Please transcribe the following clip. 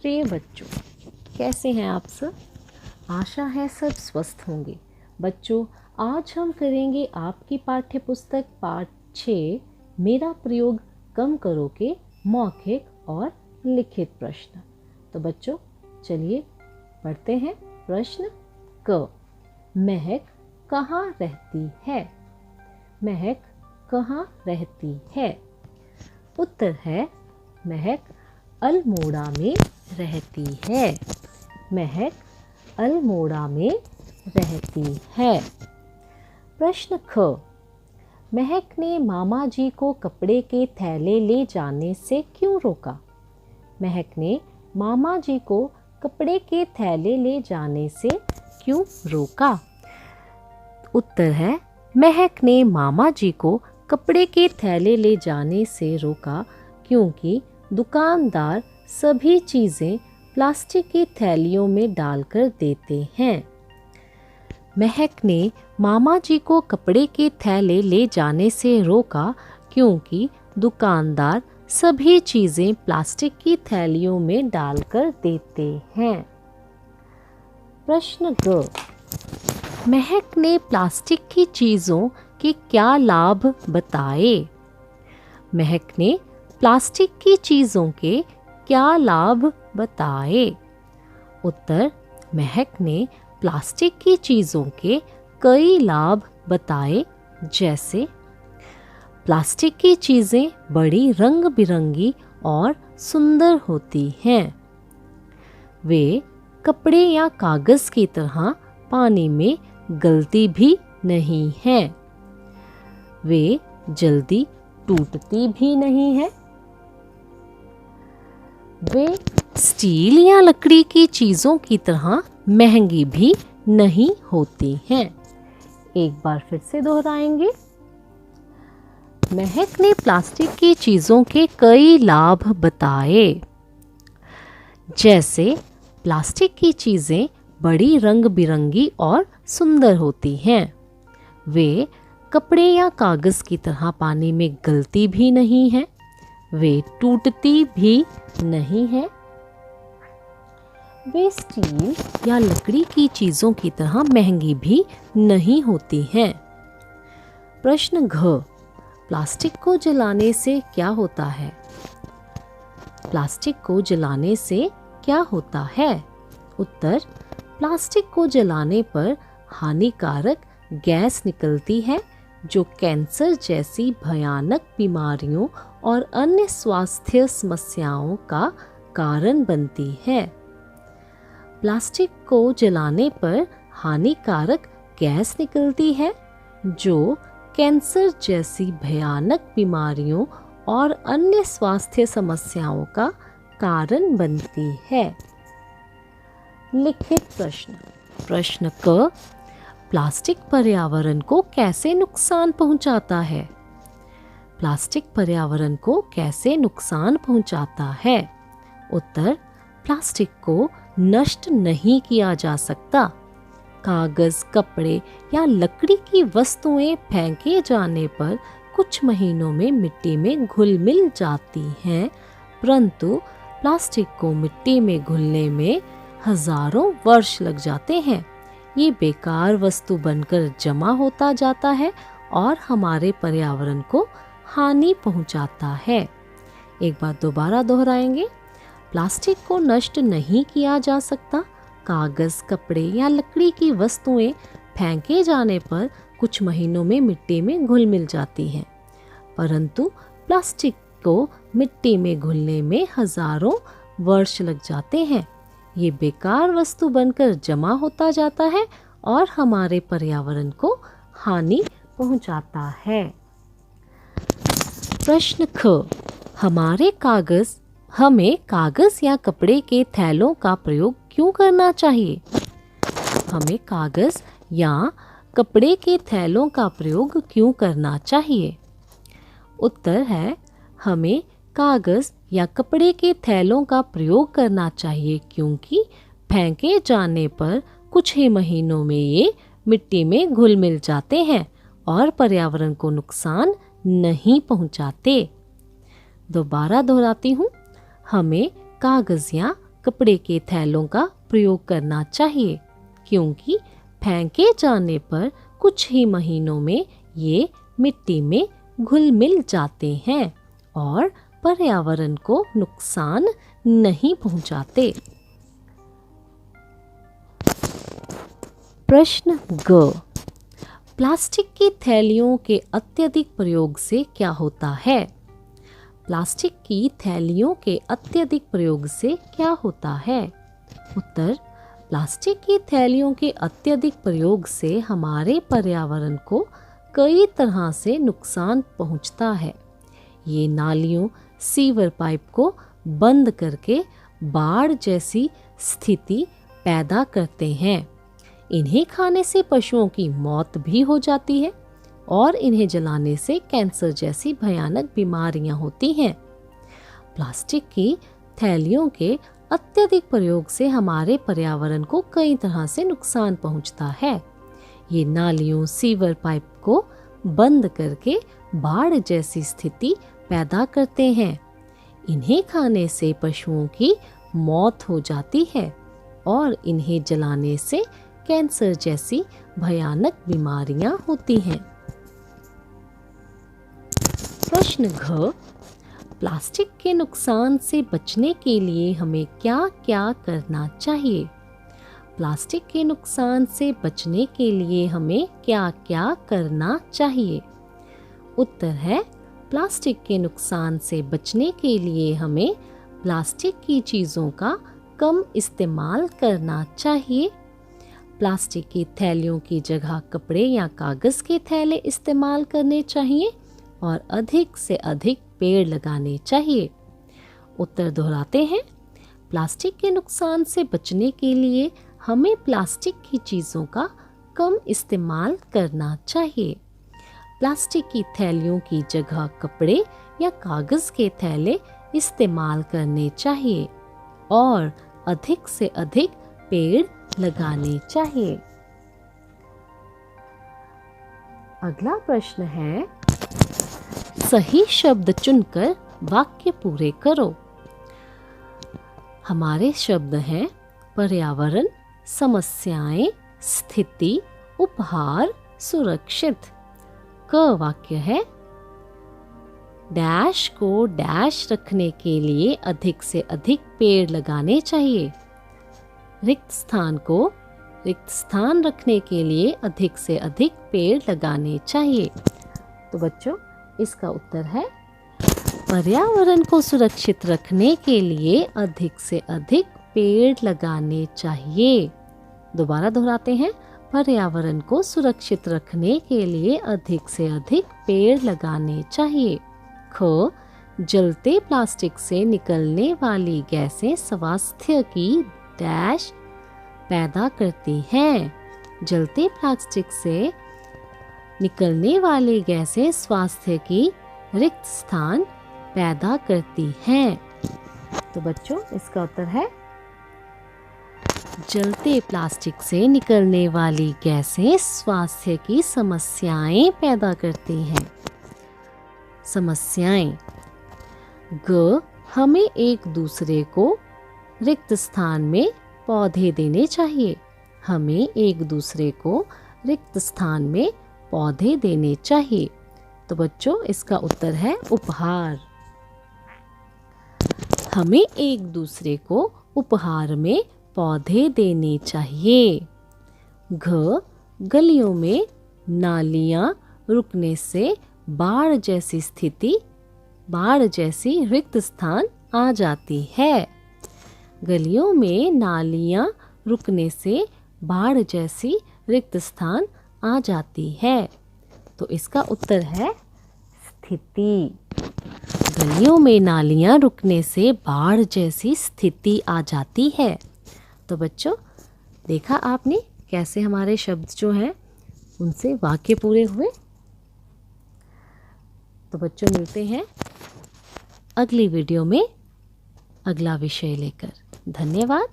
प्रिय बच्चों, कैसे हैं आप सब? आशा है सब स्वस्थ होंगे। बच्चों, आज हम करेंगे आपकी पाठ्य पुस्तक पाठ 6 मेरा प्रयोग कम करो के मौखिक और लिखित प्रश्न। तो बच्चों चलिए पढ़ते हैं। प्रश्न क, महक कहाँ रहती है? महक कहाँ रहती है? उत्तर है महक अल्मोड़ा में रहती है। महक अल्मोड़ा में रहती है। प्रश्न ख, महक ने मामा जी को कपड़े के थैले ले जाने से क्यों रोका? महक ने मामा जी को कपड़े के थैले ले जाने से क्यों रोका? उत्तर है महक ने मामा जी को कपड़े के थैले ले जाने से रोका क्योंकि दुकानदार सभी चीज़ें प्लास्टिक की थैलियों में डालकर देते हैं। महक ने मामा जी को कपड़े के थैले ले जाने से रोका क्योंकि दुकानदार सभी चीज़ें प्लास्टिक की थैलियों में डालकर देते हैं। प्रश्न ग, महक ने प्लास्टिक की चीज़ों के क्या लाभ बताए? महक ने प्लास्टिक की चीज़ों के क्या लाभ बताए? उत्तर, महक ने प्लास्टिक की चीज़ों के कई लाभ बताए, जैसे प्लास्टिक की चीज़ें बड़ी रंग बिरंगी और सुंदर होती हैं। वे कपड़े या कागज़ की तरह पानी में गलती भी नहीं हैं। वे जल्दी टूटती भी नहीं है। वे स्टील या लकड़ी की चीज़ों की तरह महंगी भी नहीं होती हैं। एक बार फिर से दोहराएंगे। महक ने प्लास्टिक की चीज़ों के कई लाभ बताए, जैसे प्लास्टिक की चीज़ें बड़ी रंग बिरंगी और सुंदर होती हैं। वे कपड़े या कागज़ की तरह पानी में गलती भी नहीं है। वे टूटती भी नहीं है। वे स्टील या लकड़ी की चीज़ों की तरह महंगी भी नहीं होती हैं। प्रश्न घ, प्लास्टिक को जलाने से क्या होता है? प्लास्टिक को जलाने से क्या होता है? उत्तर, प्लास्टिक को जलाने पर हानिकारक गैस निकलती है जो कैंसर जैसी भयानक बीमारियों और अन्य स्वास्थ्य समस्याओं का कारण बनती है। प्लास्टिक को जलाने पर हानिकारक गैस निकलती है जो कैंसर जैसी भयानक बीमारियों और अन्य स्वास्थ्य समस्याओं का कारण बनती है। लिखित प्रश्न। प्रश्न क, प्लास्टिक पर्यावरण को कैसे नुकसान पहुंचाता है? प्लास्टिक पर्यावरण को कैसे नुकसान पहुंचाता है? उत्तर, प्लास्टिक को नष्ट नहीं किया जा सकता। कागज़, कपड़े या लकड़ी की वस्तुएं फेंके जाने पर कुछ महीनों में मिट्टी में घुल मिल जाती हैं, परंतु प्लास्टिक को मिट्टी में घुलने में हजारों वर्ष लग जाते हैं। ये बेकार वस्तु बनकर जमा होता जाता है और हमारे पर्यावरण को हानि पहुंचाता है। एक बार दोबारा दोहराएंगे। प्लास्टिक को नष्ट नहीं किया जा सकता। कागज़, कपड़े या लकड़ी की वस्तुएं फेंके जाने पर कुछ महीनों में मिट्टी में घुल मिल जाती हैं, परंतु प्लास्टिक को मिट्टी में घुलने में हजारों वर्ष लग जाते हैं। ये बेकार वस्तु बनकर जमा होता जाता है और हमारे पर्यावरण को हानि पहुंचाता है। प्रश्न ख, हमें कागज़ या कपड़े के थैलों का प्रयोग क्यों करना चाहिए? हमें कागज़ या कपड़े के थैलों का प्रयोग क्यों करना चाहिए? उत्तर है, हमें कागज़ या कपड़े के थैलों का प्रयोग करना चाहिए क्योंकि फेंके जाने पर कुछ ही महीनों में ये मिट्टी में घुल मिल जाते हैं और पर्यावरण को नुकसान नहीं पहुंचाते। दोबारा दोहराती हूँ, हमें कागज़ या कपड़े के थैलों का प्रयोग करना चाहिए, क्योंकि फेंके जाने पर कुछ ही महीनों में ये मिट्टी में घुल मिल जाते हैं और पर्यावरण को नुकसान नहीं पहुंचाते। प्रश्न ग, प्लास्टिक की थैलियों के अत्यधिक प्रयोग से क्या होता है? प्लास्टिक की थैलियों के अत्यधिक प्रयोग से क्या होता है? उत्तर, प्लास्टिक की थैलियों के अत्यधिक प्रयोग से हमारे पर्यावरण को कई तरह से नुकसान पहुंचता है। ये नालियों, सीवर पाइप को बंद करके बाढ़ जैसी स्थिति पैदा करते हैं। इन्हें खाने से पशुओं की मौत भी हो जाती है और इन्हें जलाने से कैंसर जैसी भयानक बीमारियां होती हैं। प्लास्टिक की थैलियों के अत्यधिक प्रयोग से हमारे पर्यावरण को कई तरह से नुकसान पहुंचता है। ये नालियों, सीवर पाइप को बंद करके बाढ़ जैसी स्थिति पैदा करते हैं। इन्हें खाने से पशुओं की मौत हो जाती है और इन्हें जलाने से कैंसर जैसी भयानक बीमारियां होती हैं। प्रश्न घ, प्लास्टिक के नुकसान से बचने के लिए हमें क्या क्या करना चाहिए? प्लास्टिक के नुकसान से बचने के लिए हमें क्या क्या करना चाहिए? उत्तर है, प्लास्टिक के नुकसान से बचने के लिए हमें प्लास्टिक की चीज़ों का कम इस्तेमाल करना चाहिए। प्लास्टिक की थैलियों की जगह कपड़े या कागज़ के थैले इस्तेमाल करने चाहिए और अधिक से अधिक पेड़ लगाने चाहिए। उत्तर दोहराते हैं, प्लास्टिक के नुकसान से बचने के लिए हमें प्लास्टिक की चीज़ों का कम इस्तेमाल करना चाहिए। प्लास्टिक की थैलियों की जगह कपड़े या कागज़ के थैले इस्तेमाल करने चाहिए और अधिक से अधिक पेड़ लगाने चाहिए। अगला प्रश्न है, सही शब्द चुनकर वाक्य पूरे करो। हमारे शब्द हैं पर्यावरण, समस्याएं, स्थिति, उपहार, सुरक्षित। क वाक्य है, डैश को डैश रखने के लिए अधिक से अधिक पेड़ लगाने चाहिए। रिक्त स्थान को रिक्त स्थान रखने के लिए अधिक से अधिक पेड़ लगाने चाहिए। तो बच्चों, इसका उत्तर है, पर्यावरण को सुरक्षित रखने के लिए अधिक से अधिक पेड़ लगाने चाहिए। दोबारा दोहराते हैं, पर्यावरण को सुरक्षित रखने के लिए अधिक से अधिक पेड़ लगाने चाहिए। ख, जलते प्लास्टिक से निकलने वाली गैसें स्वास्थ्य की डैश पैदा करती हैं। जलते प्लास्टिक से निकलने वाली गैसें स्वास्थ्य की रिक्त स्थान पैदा करती हैं। तो बच्चों, इसका उत्तर है, जलते प्लास्टिक से निकलने वाली गैसें स्वास्थ्य की समस्याएं पैदा करती हैं। समस्याएं। ग, हमें एक दूसरे को रिक्त स्थान में पौधे देने चाहिए। हमें एक दूसरे को रिक्त स्थान में पौधे देने चाहिए। तो बच्चों, इसका उत्तर है उपहार। हमें एक दूसरे को उपहार में पौधे देने चाहिए। घ, गलियों में नालियां रुकने से बाढ़ जैसी रिक्त स्थान आ जाती है। गलियों में नालियां रुकने से बाढ़ जैसी रिक्त स्थान आ जाती है। तो इसका उत्तर है स्थिति। गलियों में नालियां रुकने से बाढ़ जैसी स्थिति आ जाती है। तो बच्चों, देखा आपने कैसे हमारे शब्द जो हैं उनसे वाक्य पूरे हुए। तो बच्चों, मिलते हैं अगली वीडियो में अगला विषय लेकर। धन्यवाद।